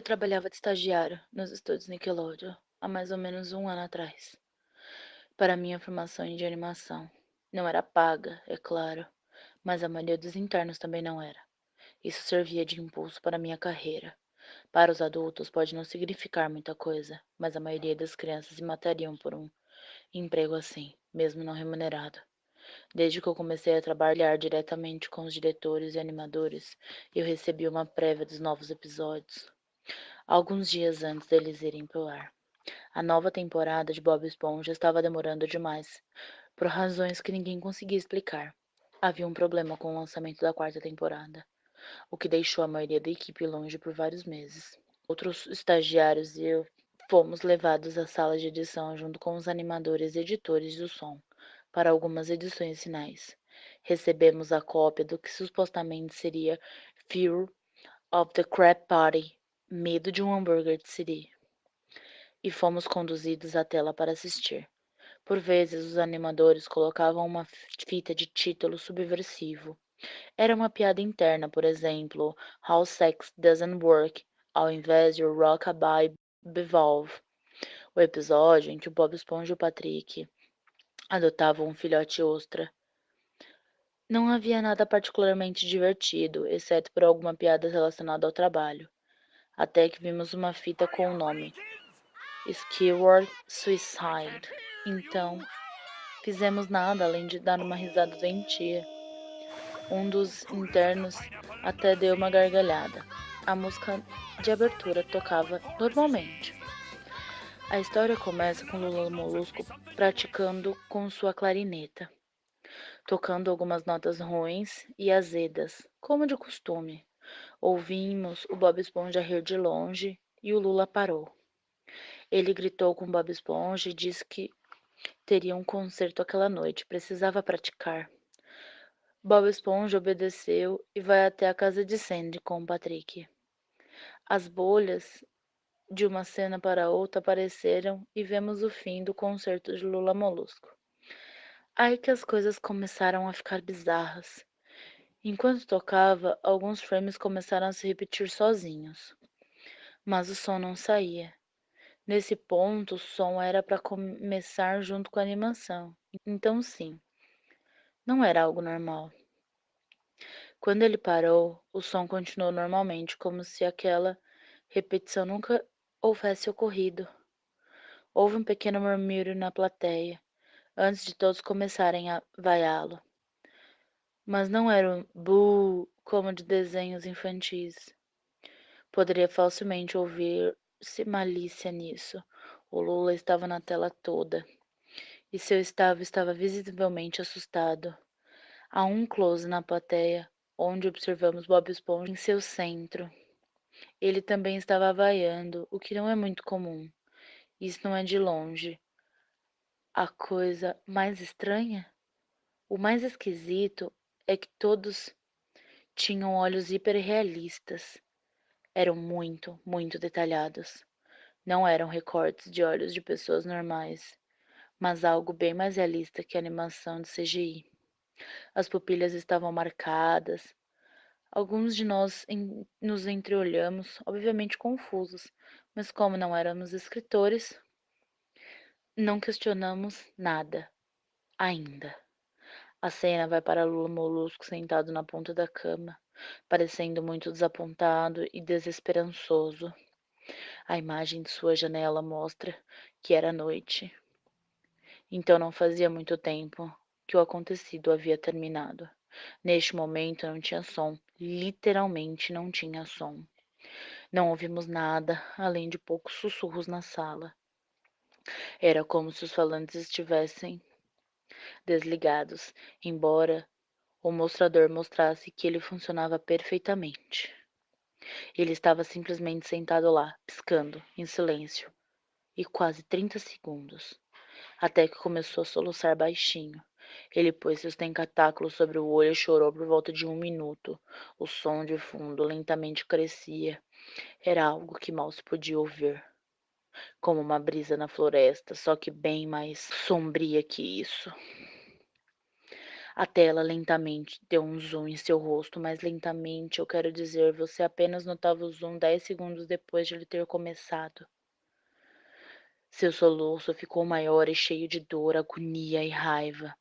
trabalhava de estagiário nos estúdios Nickelodeon há mais ou menos um ano atrás, para minha formação de animação. Não era paga, é claro, mas a maioria dos internos também não era. Isso servia de impulso para minha carreira. Para os adultos pode não significar muita coisa, mas a maioria das crianças se matariam por um emprego assim, mesmo não remunerado. Desde que eu comecei a trabalhar diretamente com os diretores e animadores, eu recebi uma prévia dos novos episódios, alguns dias antes deles irem pro ar. A nova temporada de Bob Esponja estava demorando demais, por razões que ninguém conseguia explicar. Havia um problema com o lançamento da quarta temporada, o que deixou a maioria da equipe longe por vários meses. Outros estagiários e eu fomos levados à sala de edição junto com os animadores e editores do som, para algumas edições finais. Recebemos a cópia do que supostamente seria Fear of the Crab Party, Medo de um Hambúrguer de Siri, e fomos conduzidos à tela para assistir. Por vezes, os animadores colocavam uma fita de título subversivo. Era uma piada interna, por exemplo, How Sex Doesn't Work, ao invés de Rockabye Bevolve, o episódio em que o Bob Esponja e o Patrick adotavam um filhote ostra. Não havia nada particularmente divertido, exceto por alguma piada relacionada ao trabalho, até que vimos uma fita com o nome Skyward Suicide. Então, fizemos nada além de dar uma risada doentia. Um dos internos até deu uma gargalhada. A música de abertura tocava normalmente. A história começa com Lula Molusco praticando com sua clarineta, tocando algumas notas ruins e azedas, como de costume. Ouvimos o Bob Esponja rir de longe e o Lula parou. Ele gritou com Bob Esponja e disse que teria um concerto aquela noite, precisava praticar. Bob Esponja obedeceu e vai até a casa de Sandy com Patrick. As bolhas de uma cena para outra apareceram e vemos o fim do concerto de Lula Molusco. Aí que as coisas começaram a ficar bizarras. Enquanto tocava, alguns frames começaram a se repetir sozinhos, mas o som não saía. Nesse ponto, o som era para começar junto com a animação. Então, sim, não era algo normal. Quando ele parou, o som continuou normalmente, como se aquela repetição nunca houvesse ocorrido. Houve um pequeno murmúrio na plateia, antes de todos começarem a vaiá-lo. Mas não era um "buu" como de desenhos infantis. Poderia facilmente ouvir-se malícia nisso. O Lula estava na tela toda, e seu estava visivelmente assustado. Há um close na plateia, onde observamos Bob Esponja em seu centro. Ele também estava vaiando, o que não é muito comum. Isso não é de longe a coisa mais estranha? O mais esquisito é que todos tinham olhos hiperrealistas. Eram muito, muito detalhados. Não eram recortes de olhos de pessoas normais, mas algo bem mais realista que a animação de CGI. As pupilhas estavam marcadas. Alguns de nós nos entreolhamos, obviamente confusos, mas como não éramos escritores, não questionamos nada, ainda. A cena vai para Lula Molusco sentado na ponta da cama, parecendo muito desapontado e desesperançoso. A imagem de sua janela mostra que era noite, então não fazia muito tempo que o acontecido havia terminado. Neste momento não tinha som, literalmente não tinha som. Não ouvimos nada, além de poucos sussurros na sala. Era como se os falantes estivessem desligados, embora o mostrador mostrasse que ele funcionava perfeitamente. Ele estava simplesmente sentado lá, piscando, em silêncio, e quase 30 segundos, até que começou a soluçar baixinho. Ele pôs seus tentáculos sobre o olho e chorou por volta de 1 minuto. O som de fundo lentamente crescia. Era algo que mal se podia ouvir, como uma brisa na floresta, só que bem mais sombria que isso. A tela lentamente deu um zoom em seu rosto, mas lentamente, eu quero dizer, você apenas notava o zoom 10 segundos depois de ele ter começado. Seu soluço ficou maior e cheio de dor, agonia e raiva.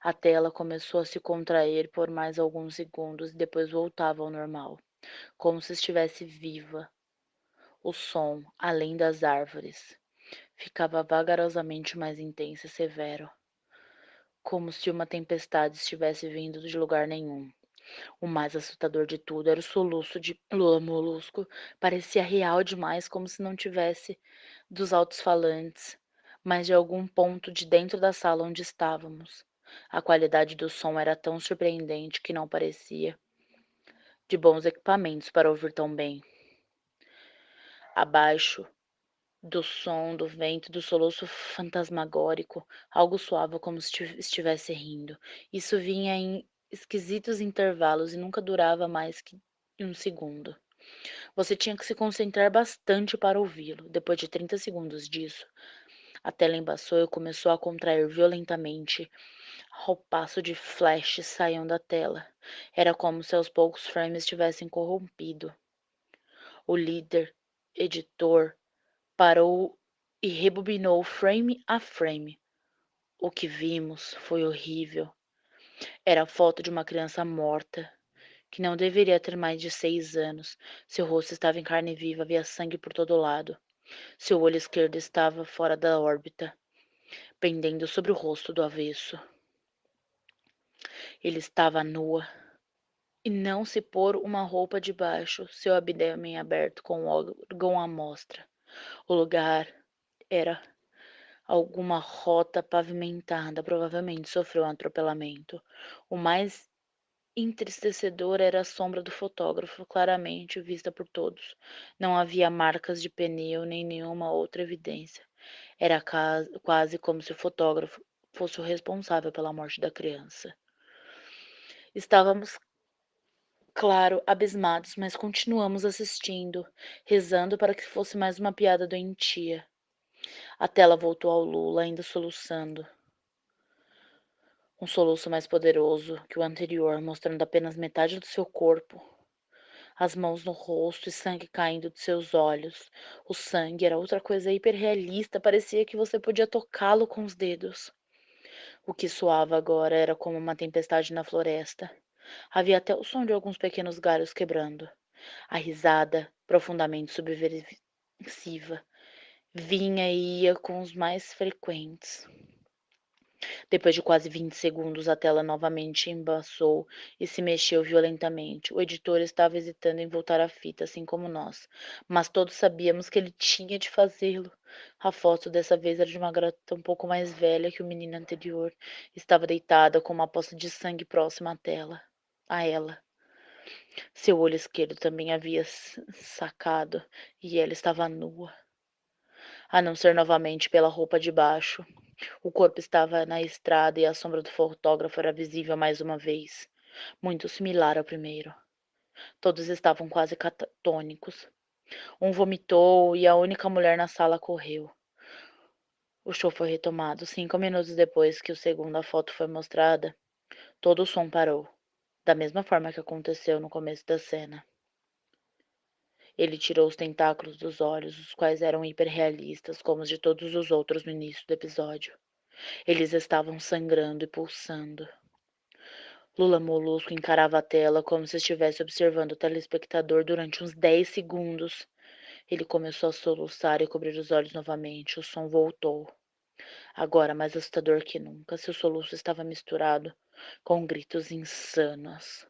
A tela começou a se contrair por mais alguns segundos e depois voltava ao normal, como se estivesse viva. O som, além das árvores, ficava vagarosamente mais intenso e severo, como se uma tempestade estivesse vindo de lugar nenhum. O mais assustador de tudo era o soluço de Lula Molusco. Parecia real demais, como se não tivesse dos altos-falantes, mas de algum ponto de dentro da sala onde estávamos. A qualidade do som era tão surpreendente que não parecia de bons equipamentos para ouvir tão bem. Abaixo do som do vento, do soluço fantasmagórico, algo soava como se estivesse rindo. Isso vinha em esquisitos intervalos e nunca durava mais que um segundo. Você tinha que se concentrar bastante para ouvi-lo. Depois de 30 segundos disso, a tela embaçou e começou a contrair violentamente. Roupaço de flashes saíam da tela. Era como se aos poucos frames tivessem corrompido. O líder, editor, parou e rebobinou frame a frame. O que vimos foi horrível. Era a foto de uma criança morta, que não deveria ter mais de 6 anos. Seu rosto estava em carne viva, havia sangue por todo lado. Seu olho esquerdo estava fora da órbita, pendendo sobre o rosto do avesso. Ele estava nua, e não se pôr uma roupa debaixo, seu abdômen aberto com o órgão à mostra. O lugar era alguma rota pavimentada, provavelmente sofreu um atropelamento. O mais entristecedor era a sombra do fotógrafo, claramente vista por todos. Não havia marcas de pneu nem nenhuma outra evidência. Era quase como se o fotógrafo fosse o responsável pela morte da criança. Estávamos, claro, abismados, mas continuamos assistindo, rezando para que fosse mais uma piada doentia. A tela voltou ao Lula, ainda soluçando. Um soluço mais poderoso que o anterior, mostrando apenas metade do seu corpo. As mãos no rosto e sangue caindo de seus olhos. O sangue era outra coisa hiperrealista, parecia que você podia tocá-lo com os dedos. O que soava agora era como uma tempestade na floresta. Havia até o som de alguns pequenos galhos quebrando. A risada, profundamente subversiva, vinha e ia com os mais frequentes. Depois de quase 20 segundos, a tela novamente embaçou e se mexeu violentamente. O editor estava hesitando em voltar à fita, assim como nós, mas todos sabíamos que ele tinha de fazê-lo. A foto dessa vez era de uma garota um pouco mais velha que o menino anterior. Estava deitada com uma poça de sangue próxima à tela, a ela. Seu olho esquerdo também havia sacado e ela estava nua, a não ser novamente pela roupa de baixo. O corpo estava na estrada e a sombra do fotógrafo era visível mais uma vez, muito similar ao primeiro. Todos estavam quase catatônicos. Um vomitou e a única mulher na sala correu. O show foi retomado 5 minutos depois que a segunda foto foi mostrada. Todo o som parou, da mesma forma que aconteceu no começo da cena. Ele tirou os tentáculos dos olhos, os quais eram hiperrealistas, como os de todos os outros no início do episódio. Eles estavam sangrando e pulsando. Lula Molusco encarava a tela como se estivesse observando o telespectador durante uns 10 segundos. Ele começou a soluçar e cobrir os olhos novamente. O som voltou, agora mais assustador que nunca. Seu soluço estava misturado com gritos insanos.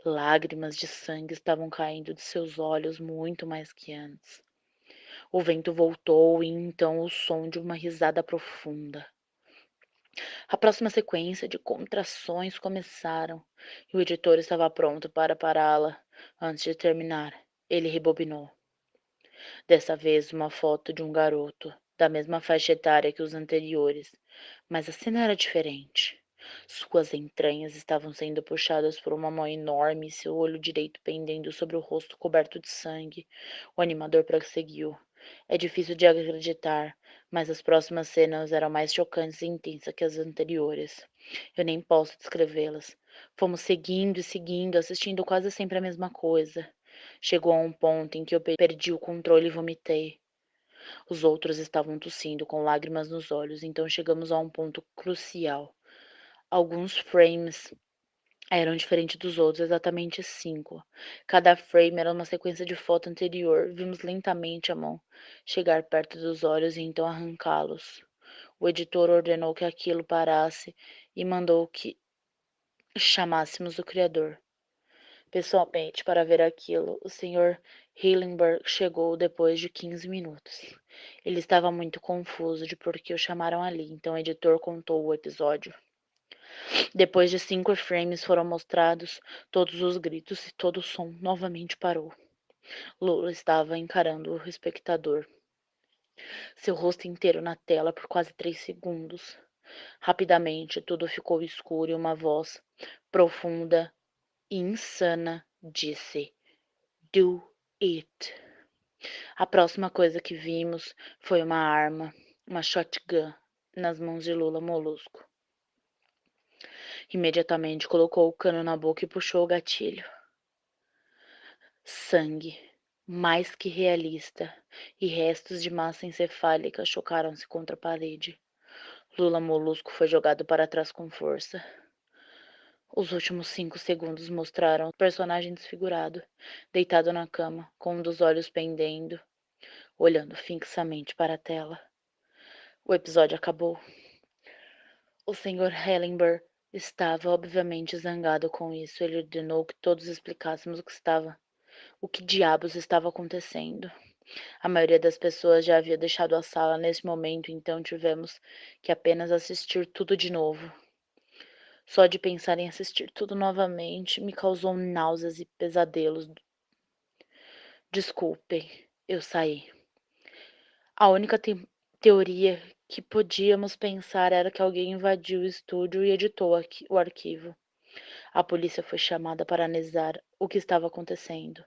Lágrimas de sangue estavam caindo de seus olhos muito mais que antes. O vento voltou e então o som de uma risada profunda. A próxima sequência de contrações começaram, e o editor estava pronto para pará-la antes de terminar. Ele rebobinou. Dessa vez uma foto de um garoto, da mesma faixa etária que os anteriores, mas a cena era diferente. Suas entranhas estavam sendo puxadas por uma mão enorme e seu olho direito pendendo sobre o rosto coberto de sangue. O animador prosseguiu. É difícil de acreditar, mas as próximas cenas eram mais chocantes e intensas que as anteriores. Eu nem posso descrevê-las. Fomos seguindo e seguindo, assistindo quase sempre a mesma coisa. Chegou a um ponto em que eu perdi o controle e vomitei. Os outros estavam tossindo, com lágrimas nos olhos, então chegamos a um ponto crucial. Alguns frames eram diferentes dos outros, exatamente 5. Cada frame era uma sequência de foto anterior. Vimos lentamente a mão chegar perto dos olhos e então arrancá-los. O editor ordenou que aquilo parasse e mandou que chamássemos o criador. Pessoalmente, para ver aquilo, o Sr. Hillenberg chegou depois de 15 minutos. Ele estava muito confuso de por que o chamaram ali, então o editor contou o episódio. Depois de 5 frames foram mostrados todos os gritos e todo o som novamente parou. Lula estava encarando o espectador, seu rosto inteiro na tela por quase 3 segundos. Rapidamente tudo ficou escuro e uma voz profunda e insana disse: "Do it." A próxima coisa que vimos foi uma arma, uma shotgun, nas mãos de Lula Molusco. Imediatamente colocou o cano na boca e puxou o gatilho. Sangue, mais que realista, e restos de massa encefálica chocaram-se contra a parede. Lula Molusco foi jogado para trás com força. Os últimos 5 segundos mostraram o personagem desfigurado, deitado na cama, com um dos olhos pendendo, olhando fixamente para a tela. O episódio acabou. O Sr. Hellenberg estava obviamente zangado com isso. Ele ordenou que todos explicássemos o que diabos estava acontecendo. A maioria das pessoas já havia deixado a sala nesse momento, então tivemos que apenas assistir tudo de novo. Só de pensar em assistir tudo novamente me causou náuseas e pesadelos. Desculpem, eu saí. A única teoria que podíamos pensar era que alguém invadiu o estúdio e editou o arquivo. A polícia foi chamada para analisar o que estava acontecendo.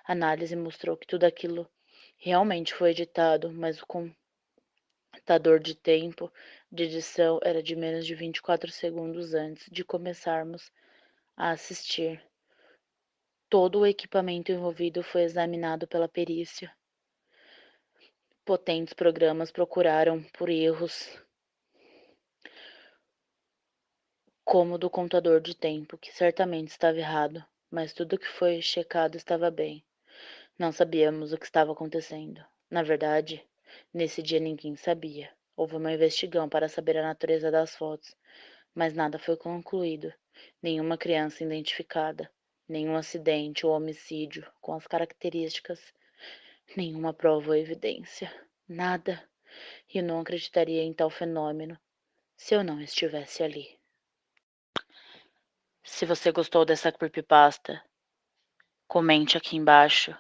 A análise mostrou que tudo aquilo realmente foi editado, mas o contador de tempo de edição era de menos de 24 segundos antes de começarmos a assistir. Todo o equipamento envolvido foi examinado pela perícia. Potentes programas procuraram por erros, como o do contador de tempo, que certamente estava errado, mas tudo que foi checado estava bem. Não sabíamos o que estava acontecendo. Na verdade, nesse dia ninguém sabia. Houve uma investigação para saber a natureza das fotos, mas nada foi concluído. Nenhuma criança identificada, nenhum acidente ou homicídio com as características, nenhuma prova ou evidência. Nada. E eu não acreditaria em tal fenômeno se eu não estivesse ali. Se você gostou dessa creepypasta, comente aqui embaixo.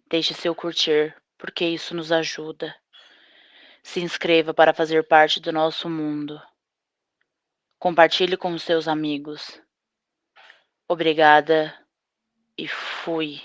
Deixe seu curtir, porque isso nos ajuda. Se inscreva para fazer parte do nosso mundo. Compartilhe com seus amigos. Obrigada e fui.